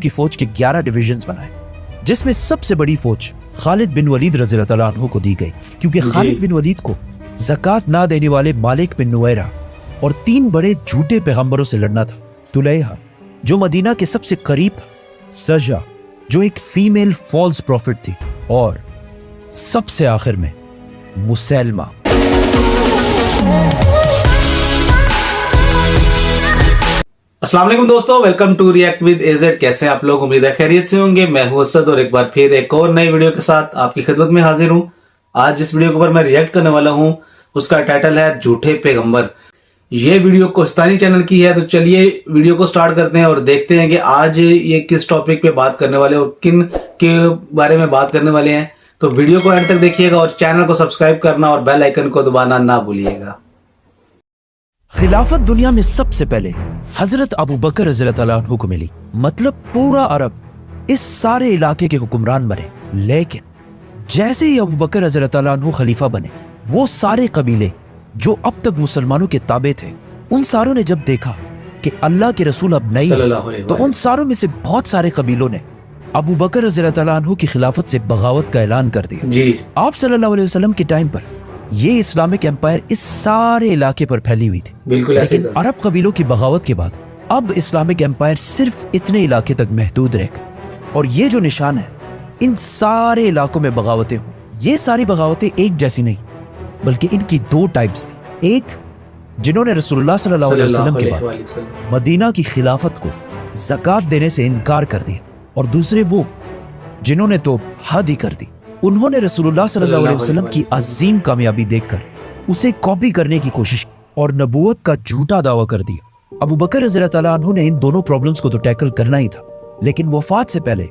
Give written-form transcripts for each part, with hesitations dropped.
की फौज के 11 डिविजन्स बनाए, जिसमें सबसे बड़ी फौज खालिद बिन वलीद रज़ी अल्लाह अन्हु को दी गई, क्योंकि खालिद बिन वलीद को ज़कात ना देने वाले मालिक बिन नुवैरा और 3 बड़े झूठे पैगंबरों से लड़ना था। तुलैहा जो मदीना के सबसे करीब था, सजा जो एक फीमेल फॉल्स प्रॉफिट थी, और सबसे आखिर में मुसैलमा। अस्सलाम वालेकुम दोस्तों, welcome to react with AZ. कैसे हैं आप लोग? उम्मीद है खैरियत से होंगे। मैं हूं असद और एक बार फिर एक और नई वीडियो के साथ आपकी खिदमत में हाजिर हूं। आज जिस वीडियो के ऊपर मैं रिएक्ट करने वाला हूं उसका टाइटल है झूठे पैगंबर। ये वीडियो कोहिस्तानी चैनल की है, तो चलिए वीडियो को स्टार्ट करते हैं और देखते हैं कि आज ये किस टॉपिक पे बात करने वाले और किन के बारे में बात करने वाले हैं। तो वीडियो को एंड तक देखिएगा और चैनल को सब्सक्राइब करना और बेल आइकन को दबाना ना भूलिएगा। खिलाफत दुनिया में सबसे पहले हजरत अबू बकर रज़ियल्लाहु अन्हु को मिली, मतलब पूरा अरब इस सारे इलाके के हुक्मरान बने। लेकिन जैसे ही अबू बकर रज़ियल्लाहु अन्हु खलीफा बने, वो सारे कबीले जो अब तक मुसलमानों के ताबे थे, उन सारों ने जब देखा कि अल्लाह के रसूल अब नहीं है, तो उन सारों में से बहुत सारे कबीलों ने अबू बकर रज़ियल्लाहु अन्हु की खिलाफत से बगावत का ऐलान कर दिया। आप सल्लल्लाहु अलैहि वसल्लम के टाइम पर ये इस्लामिक एम्पायर इस सारे इलाके पर फैली हुई थी, लेकिन अरब कबीलों की बगावत के बाद अब इस्लामिक एम्पायर सिर्फ इतने इलाके तक महदूद रह गए। और ये जो निशान है, इन सारे इलाकों में बगावतें हुई। ये सारी बगावतें एक जैसी नहीं, बल्कि इनकी 2 टाइप्स थी। एक जिन्होंने रसूलुल्लाह सल्लल्लाहु अलैहि वसल्लम के बाद मदीना की खिलाफत को ज़कात देने से इनकार कर दिया, और दूसरे वो जिन्होंने तो हद ही कर दी। उन्होंने रसूलुल्लाह सल्लल्लाहु अलैहि वसल्लम की अजीम कामयाबी देखकर उसे कॉपी करने की कोशिश की और नबूवत का झूठा दावा कर दिया। अबू बकर रज़ियल्लाहु अन्हु ने इन दोनों प्रॉब्लम्स को तो टैकल करना ही था, लेकिन वफात से पहले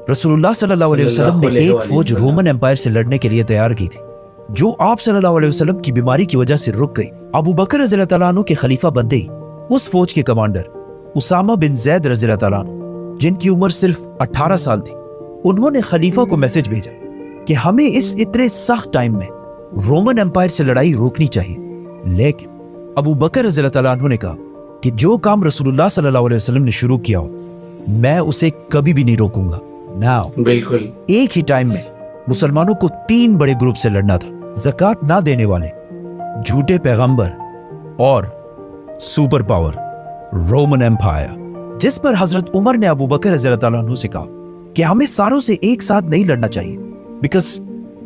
रसूलुल्लाह सल्लल्लाहु अलैहि वसल्लम ने एक फौज रोमन एम्पायर से लड़ने के लिए तैयार की थी, जो आप सल्लल्लाहु अलैहि वसल्लम की बीमारी की वजह से रुक गई। अबू बकर रज़ियल्लाहु अन्हु के खलीफा बनते ही उस फौज के कमांडर उसामा बिन ज़ैद रज़ियल्लाहु अन्हु, जिनकी उम्र सिर्फ 18 साल थी, उन्होंने खलीफा को मैसेज भेजा कि हमें इस इतने सख्त टाइम में रोमन एम्पायर से लड़ाई रोकनी चाहिए। लेकिन अबू बकर रज़ियल्लाहु अन्हु ने कहा कि जो काम रसूलुल्लाह सल्लल्लाहु अलैहि वसल्लम ने शुरू किया हो, मैं उसे कभी भी नहीं रोकूंगा। नाउ बिल्कुल एक ही टाइम में मुसलमानों को 3 बड़े ग्रुप से लड़ना था: ज़कात ना देने वाले, झूठे पैगंबर और सुपर पावर रोमन एम्पायर। जिस पर हजरत उमर ने अबू बकर रज़ियल्लाहु अन्हु से कहा कि हमें सारों से एक साथ नहीं लड़ना चाहिए, बिकॉज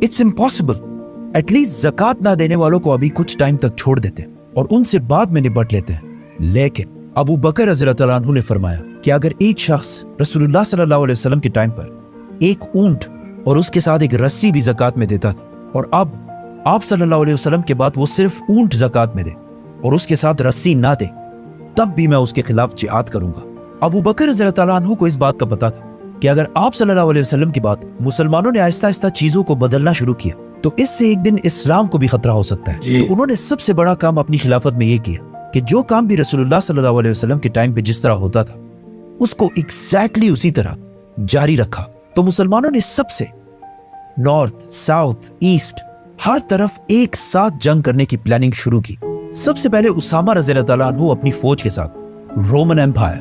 इट्स इम्पॉसिबल। एटलीस्ट ज़कात ना देने वालों को अभी कुछ टाइम तक छोड़ देते हैं और उनसे बाद में निपट लेते हैं। लेकिन अबू बकर रज़ियल्लाहु अन्हु ने फरमाया कि अगर एक शख्स रसूलुल्लाह सल्लल्लाहु अलैहि वसल्लम के टाइम पर एक ऊंट और उसके साथ एक रस्सी भी ज़कात में देता था, और अब आप सल्लल्लाहु अलैहि वसल्लम के बाद वो सिर्फ ऊंट ज़कात में दे और उसके साथ रस्सी ना दे, तब भी मैं उसके खिलाफ जिहाद करूंगा। अबू बकर रज़ियल्लाहु अन्हु को इस बात का पता था कि अगर आप सल्लल्लाहु अलैहि वसल्लम के बाद मुसलमानों ने आहिस्ता आहिस्ता चीजों को बदलना शुरू किया, तो इससे एक दिन इस्लाम को भी खतरा हो सकता है। तो उन्होंने सबसे बड़ा काम अपनी खिलाफत में ये किया कि जो काम भी रसूलुल्लाह सल्लल्लाहु अलैहि वसल्लम के टाइम पे जिस तरह होता था, उसको एग्जैक्टली उसी तरह जारी रखा। तो मुसलमानों ने सबसे नॉर्थ, साउथ, ईस्ट हर तरफ एक साथ जंग करने की प्लानिंग शुरू की। सबसे पहले उसामा रज़ियल्लाहु अन्हु अपनी फौज के साथ रोमन एम्पायर,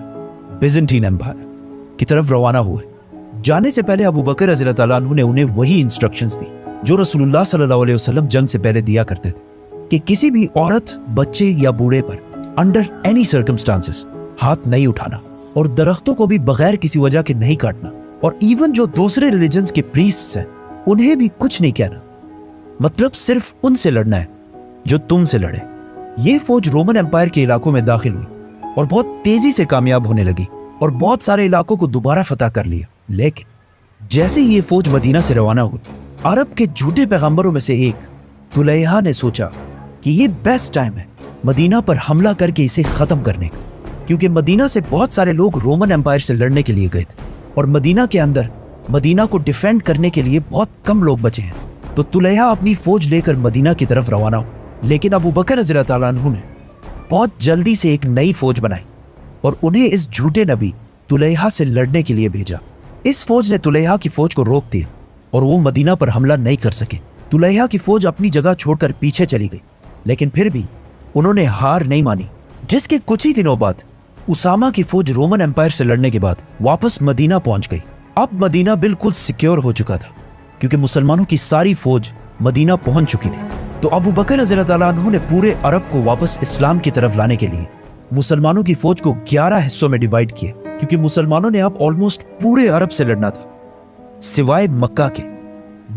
बिज़ंटीन एम्पायर की तरफ रवाना हुए। जाने से पहले अबू बकर रज़ियल्लाहु अन्हु ने उन्हें वही इंस्ट्रक्शंस दी जो रसूलुल्लाह सल्लल्लाहु अलैहि वसल्लम जंग से पहले दिया करते थे, कि किसी भी औरत, बच्चे या बूढ़े पर अंडर एनी सर्कमस्टांसेस हाथ नहीं उठाना, और दरख्तों को भी बगैर किसी वजह के नहीं काटना, और इवन जो दूसरे रिलीजन्स के प्रीस्ट्स हैं उन्हें भी कुछ नहीं कहना। मतलब सिर्फ उनसे लड़ना है जो तुमसे लड़े। ये फौज रोमन एम्पायर के इलाकों में दाखिल हुई और बहुत तेजी से कामयाब होने लगी और बहुत सारे इलाकों को दोबारा फतह कर लिया। लेकिन जैसे ही ये फौज मदीना से रवाना हुई, अरब के झूठे पैगंबरों में से एक तुलैहा ने सोचा कि ये बेस्ट टाइम है मदीना पर हमला करके इसे खत्म करने का, क्योंकि मदीना से बहुत सारे लोग रोमन एम्पायर से लड़ने के लिए गए थे और मदीना के अंदर मदीना को डिफेंड करने के लिए बहुत कम लोग बचे हैं। तो तुलैहा अपनी फौज लेकर मदीना की तरफ रवाना हुआ। लेकिन अबू बकर रज़ियल्लाहु अन्हु ने बहुत जल्दी से एक नई फौज बनाई और उन्हें इस झूठे नबी तुलैहा से लड़ने के लिए भेजा। इस फौज ने तुलैहा की फौज को रोक दिया और वो मदीना पर हमला नहीं कर सके। तुलैहा की फौज अपनी जगह छोड़कर पीछे चली गई, लेकिन फिर भी उन्होंने हार नहीं मानी, जिसके कुछ ही दिनों बाद उसामा की फौज रोमन एम्पायर से लड़ने के बाद वापस मदीना पहुंच गई। अब मदीना बिल्कुल सिक्योर हो चुका था क्योंकि मुसलमानों की सारी फौज मदीना पहुंच चुकी थी। तो अबू बकर रज़ी अल्लाह तआला अन्हु ने पूरे अरब को वापस इस्लाम की तरफ लाने के लिए मुसलमानों की फौज को 11 हिस्सों में डिवाइड किया, क्योंकि मुसलमानों ने अब ऑलमोस्ट पूरे अरब से लड़ना था सिवाय मक्का के।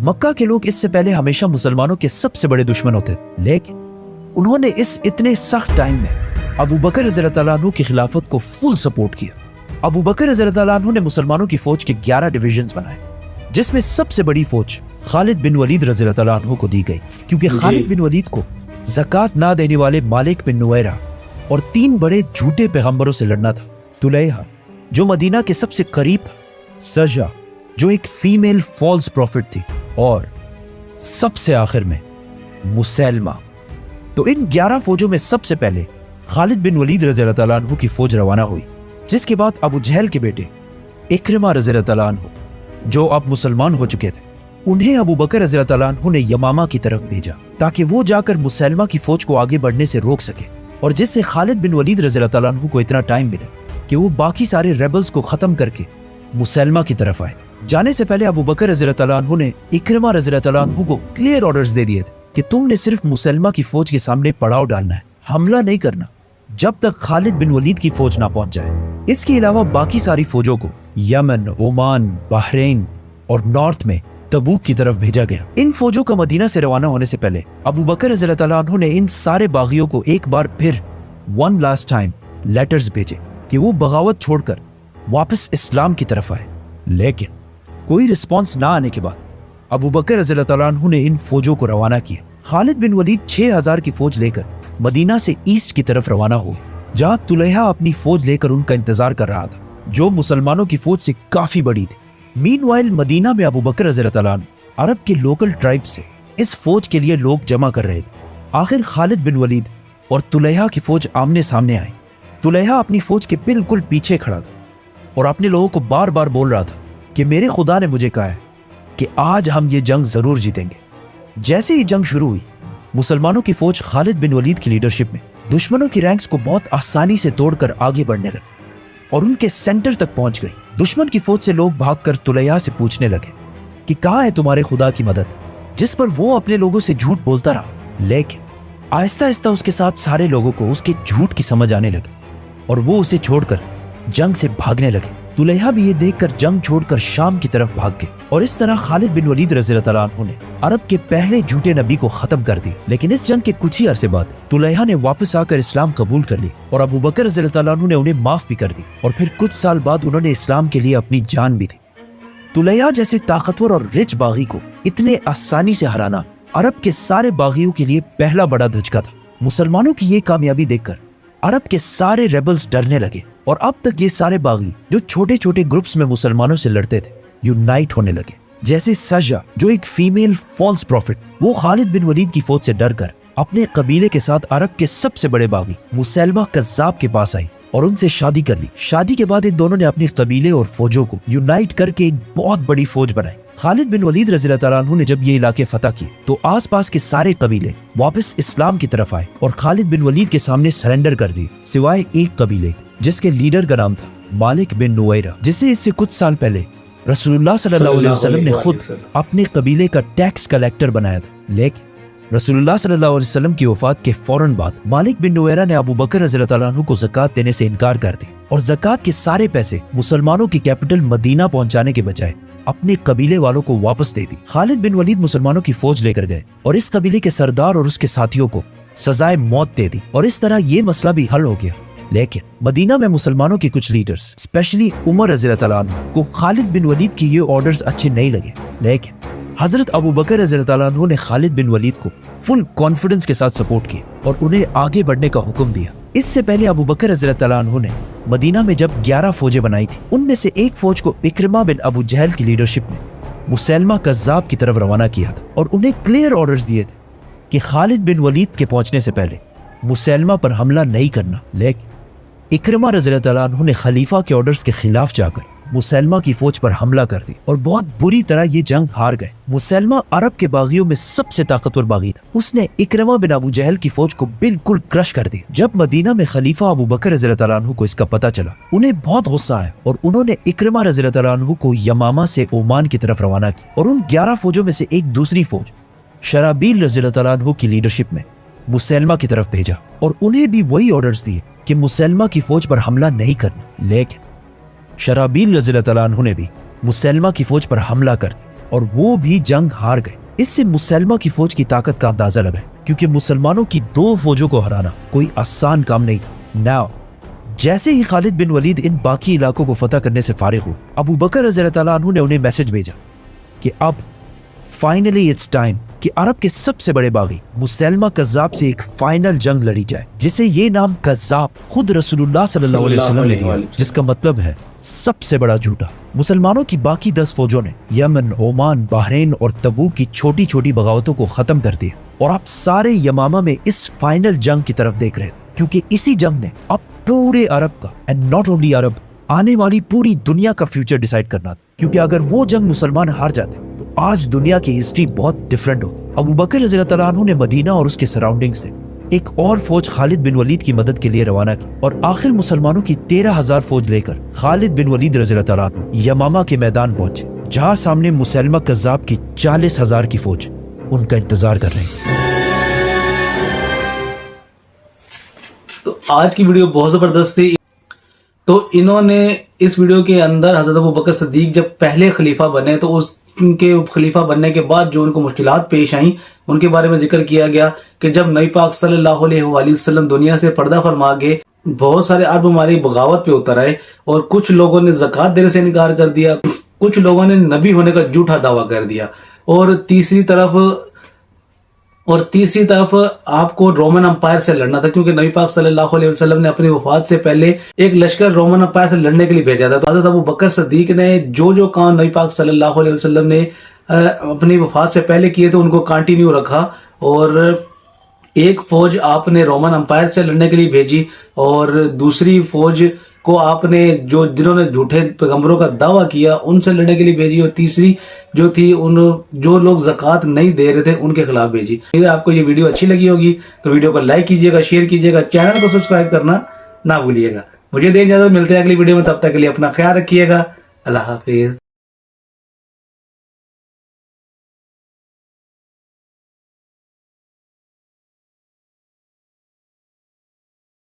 मक्का के लोग इससे पहले हमेशा मुसलमानों के सबसे बड़े दुश्मन होते थे, लेकिन उन्होंने इस इतने सख्त टाइम में अबू बकर रज़ी अल्लाह तआला अन्हु की खिलाफत को फुल सपोर्ट किया। अबू बकर रज़ी अल्लाह तआला अन्हु ने मुसलमानों की फौज के 11 डिविजन्स बनाए, जिसमें सबसे बड़ी फौज खालिद बिन वलीद रज़ी अल्लाह तआला अन्हु को दी गई, क्योंकि खालिद बिन वलीद को ज़कात ना देने वाले मालिक बिन नुवैरा और 3 बड़े झूठे पैगंबरों से लड़ना था। तुलैहा जो मदीना के सबसे करीब था, सजा जो एक फीमेल फॉल्स प्रॉफिट थी, और सबसे आखिर में मुसैलमा। तो इन 11 फौजों में सबसे पहले खालिद बिन वलीद रज़ी अल्लाह तआला अन्हु की फौज रवाना हुई, जिसके बाद अबू जहल के बेटे इक्रिमा रज़ी अल्लाह तआला अन्हु, जो अब मुसलमान हो चुके थे, उन्हें अबू बकर रज़ी अल्लाह तआला अन्हु ने यमामा की तरफ भेजा ताकि वो जाकर मुसैलमा की फौज को आगे बढ़ने से रोक सके, और जिससे खालिद बिन वलीद रज़ी अल्लाह तआला अन्हु को इतना टाइम मिले कि वो बाकी सारे रेबल्स को खत्म करके मुसैलमा की तरफ आए। जाने से पहले अबू बकर रज़ी अल्लाह तआला अन्हु ने इक्रिमा रज़ी अल्लाह तआला अन्हु को क्लियर ऑर्डर्स दे दिए थे कि तुमने सिर्फ मुसैलमा की फौज के सामने पड़ाव डालना है, हमला नहीं करना जब तक खालिद बिन वलीद की फौज ना पहुंच जाए। इसके अलावा बाकी सारी फौजों को यमन, ओमान, बहरीन और नॉर्थ में तबूक की तरफ भेजा गया। इन फौजों का मदीना से रवाना होने से पहले अबू बकर रज़ी अल्लाह तआला अन्हु ने इन सारे बागियों को एक बार फिर वन लास्ट टाइम लेटर्स भेजे कि वो बगावत छोड़कर वापस इस्लाम की तरफ आए, लेकिन कोई रिस्पॉन्स ना आने के बाद अबू बकर रज़ी अल्लाह तआला अन्हु ने इन फौजों को रवाना किया। खालिद बिन वलीद 6000 की फौज लेकर मदीना से ईस्ट की तरफ रवाना हुए, जहां तुलैहा अपनी फौज लेकर उनका इंतजार कर रहा था, जो मुसलमानों की फौज से काफी बड़ी थी। मीनवाइल मदीना में अबू बकर रज़ी अल्लाह तआला अन्हु अरब के लोकल ट्राइब से इस फौज के लिए लोग जमा कर रहे थे। आखिर खालिद बिन वलीद और तुलैहा की फौज आमने सामने आई। तुलैहा अपनी फौज के बिल्कुल पीछे खड़ा था और अपने लोगों को बार बार बोल रहा था कि मेरे खुदा ने मुझे कहा है कि आज हम ये जंग जरूर जीतेंगे। जैसे ही जंग शुरू हुई, मुसलमानों की फौज खालिद बिन वलीद की लीडरशिप में दुश्मनों की रैंक्स को बहुत आसानी से तोड़कर आगे बढ़ने लगी और उनके सेंटर तक पहुंच गई। दुश्मन की फौज से लोग भागकर तुलैहा से पूछने लगे कि कहाँ है तुम्हारे खुदा की मदद, जिस पर वो अपने लोगों से झूठ बोलता रहा। लेकिन आहिस्ता आहिस्ता उसके साथ सारे लोगों को उसके झूठ की समझ आने लगी और वो उसे छोड़कर जंग से भागने लगे। तुलैहा भी ये देखकर जंग छोड़कर शाम की तरफ भाग गए, और इस तरह खालिद बिन वलीद रज़ी अल्लाह तआला अन्हु ने अरब के पहले झूठे नबी को खत्म कर दिया। लेकिन इस जंग के कुछ ही अरसे बाद तुलैहा ने वापस आकर इस्लाम कबूल कर ली और अबू बकर रज़ी अल्लाह तआला अन्हु ने उन्हें माफ भी कर दी, और फिर कुछ साल बाद उन्होंने इस्लाम के लिए अपनी जान भी दी। तुलैहा जैसे ताकतवर और रिच बागी को इतने आसानी से हराना अरब के सारे बागियों के लिए पहला बड़ा धचका था। मुसलमानों की ये कामयाबी देखकर अरब के सारे रेबल्स डरने लगे, और अब तक ये सारे बागी जो छोटे छोटे ग्रुप्स में मुसलमानों से लड़ते थे यूनाइट होने लगे। जैसे सजा जो एक फीमेल फॉल्स प्रॉफिट, वो खालिद बिन वलीद की फौज से डरकर अपने कबीले के साथ अरब के सबसे बड़े बागी मुसैलमा कज़्ज़ाब के पास आई और उनसे शादी कर ली। शादी के बाद इन दोनों ने अपने कबीले और फौजों को यूनाइट करके एक बहुत बड़ी फौज बनाई। खालिद बिन वलीद रज़ी अल्लाह तआला अन्हु ने जब ये इलाके फतह किए तो आसपास के सारे कबीले वापस इस्लाम की तरफ आए और खालिद बिन वलीद के सामने सरेंडर कर दिए, सिवाय एक कबीले जिसके लीडर का नाम था मालिक बिन नुवैरा, जिसे इससे कुछ साल पहले रसूलुल्लाह सल्लल्लाहु अलैहि वसल्लम ने खुद अपने कबीले का टैक्स कलेक्टर बनाया था। लेकिन रसूलुल्लाह सल्लल्लाहु अलैहि वसल्लम की वफात के फौरन बाद मालिक बिन नुवैरा ने अबू बकर रज़ी अल्लाह तआला अन्हु को ज़कात देने से इनकार कर दी और ज़कात के सारे पैसे मुसलमानों की कैपिटल मदीना पहुंचाने के बजाय अपने कबीले वालों को वापस दे दी। खालिद बिन वलीद मुसलमानों की फौज लेकर गए और इस कबीले के सरदार और उसके साथियों को सजाए मौत दे दी, और इस तरह ये मसला भी हल हो गया। लेकिन मदीना में मुसलमानों के कुछ लीडर्स, स्पेशली उमर रज़ी अल्लाह तआला अन्हु को खालिद बिन वलीद की ये ऑर्डर्स अच्छे नहीं लगे। लेकिन हजरत अबू बकर रज़ी अल्लाह तआला अन्हु ने खालिद बिन वलीद को फुल कॉन्फिडेंस के साथ सपोर्ट किया और उन्हें आगे बढ़ने का हुक्म दिया। इससे पहले अबू बकर रज़ी अल्लाह तआला अन्हु ने मदीना में जब 11 फौजें बनाई थी, उनमें से एक फौज को इक्रिमा बिन अबू जहल की लीडरशिप में मुसैलमा कज़्ज़ाब की तरफ रवाना किया था और उन्हें क्लियर ऑर्डर्स दिए थे कि खालिद बिन वलीद के पहुंचने से पहले मुसैलमा पर हमला नहीं करना। लेकिन इक्रिमा रज़ी अल्लाह तआला अन्हु ने खलीफा के ऑर्डर्स के खिलाफ जाकर मुसैलमा की फौज पर हमला कर दी और बहुत बुरी तरह ये जंग हार गए। मुसैलमा अरब के बागियों में सबसे ताकतवर बागी था। उसने इकरमा बिन अबू जहल की फौज को बिल्कुल क्रश कर दिया। जब मदीना में खलीफा अबू बकर रज़ियल्लाहु तआला अन्हु को इसका पता चला, उन्हें बहुत गुस्सा आया और उन्होंने इकरमा रज़ियल्लाहु तआला अन्हु को यमामा से ओमान की तरफ रवाना किया और उन 11 फौजों में से एक दूसरी फौज शराबील रज़ियल्लाहु तआला अन्हु की लीडरशिप में मुसैलमा की तरफ भेजा और उन्हें भी वही ऑर्डर्स दिए कि मुसैलमा की फौज पर हमला नहीं करना। लेकिन शराबील रज़ियल्लाहु तआला अन्हु ने भी मुसैलमा की फौज पर हमला कर दिया और वो भी जंग हार गए। इससे मुसैलमा की फौज की ताकत का अंदाजा लगा, क्योंकि मुसलमानों की 2 फौजों को हराना कोई आसान काम नहीं था। नाउ जैसे ही खालिद बिन वलीद इन बाकी इलाकों को फतह करने से फारिग हुए, अबू बकर रज़ियल्लाहु तआला अन्हु ने उन्हें मैसेज भेजा कि अब फाइनली इट्स टाइम कि अरब के सबसे बड़े बागी मुसैलमा कज़्ज़ाब से एक फाइनल जंग लड़ी जाए, जिसे ये नाम कज़्ज़ाब खुद रसूलुल्लाह सल्लल्लाहु अलैहि वसल्लम ने दिया, जिसका मतलब है सबसे बड़ा झूठा। मुसलमानों की बाकी 10 फौजों ने यमन, ओमान, बहरीन और तबूक की छोटी छोटी बगावतों को खत्म कर दिया और अब सारे यमामा में इस फाइनल जंग की तरफ देख रहे थे, क्योंकि इसी जंग ने अब पूरे अरब का एंड नॉट ओनली अरब, आने वाली पूरी दुनिया का फ्यूचर डिसाइड करना था। क्योंकि अगर वो जंग मुसलमान हार जाते तो आज दुनिया की हिस्ट्री बहुत डिफरेंट होती। अबू बकर रज़ियल्लाहु तआला अन्हु ने मदीना और उसके सराउंडिंग से एक और फौज खालिद बिन वलीद की मदद के लिए रवाना की और आखिर मुसलमानों की 13,000 फौज लेकर खालिद बिन वलीद रज़ियल्लाहु तआला अन्हु यमामा के मैदान पहुंचे, जहां सामने मुसैलमा कज़्ज़ाब की 40,000 की फौज उनका इंतजार कर रही थी। तो आज की वीडियो बहुत जबरदस्त थी। तो इन्होंने इस वीडियो के अंदर हजरत अबू बकर सिद्दीक जब पहले खलीफा बने तो उनके खलीफा बनने के बाद जो उनको मुश्किलात पेश आई उनके बारे में जिक्र किया गया कि जब नबी पाक सल्लल्लाहु अलैहि वसल्लम दुनिया से पर्दा फरमा गए, बहुत सारे अरब ममालिक बगावत पे उतर आए और कुछ लोगों ने ज़कात देने से इनकार कर दिया, कुछ लोगों ने नबी होने का झूठा दावा कर दिया और तीसरी तरफ आपको रोमन अंपायर से लड़ना था, क्योंकि नबी पाक सल्लल्लाहु अलैहि वसल्लम ने अपनी वफात से पहले एक लश्कर रोमन अंपायर से लड़ने के लिए भेजा था। तो हज़रत अबू बकर सिद्दीक ने जो काम नबी पाक सल्लल्लाहु अलैहि वसल्लम ने अपनी वफात से पहले किए थे उनको कंटिन्यू रखा और एक फौज आपने रोमन अंपायर से लड़ने के लिए भेजी और दूसरी फौज को आपने जिन्होंने झूठे पैगंबरों का दावा किया उनसे लड़ने के लिए भेजी और तीसरी जो थी जो लोग ज़कात नहीं दे रहे थे उनके खिलाफ भेजी। यदि आपको ये वीडियो अच्छी लगी होगी तो वीडियो को लाइक कीजिएगा, शेयर कीजिएगा, चैनल को सब्सक्राइब करना ना भूलिएगा। मुझे दें इजाजत, मिलते हैं अगली वीडियो में, तब तक के लिए अपना ख्याल रखिएगा। अल्लाह हाफिज।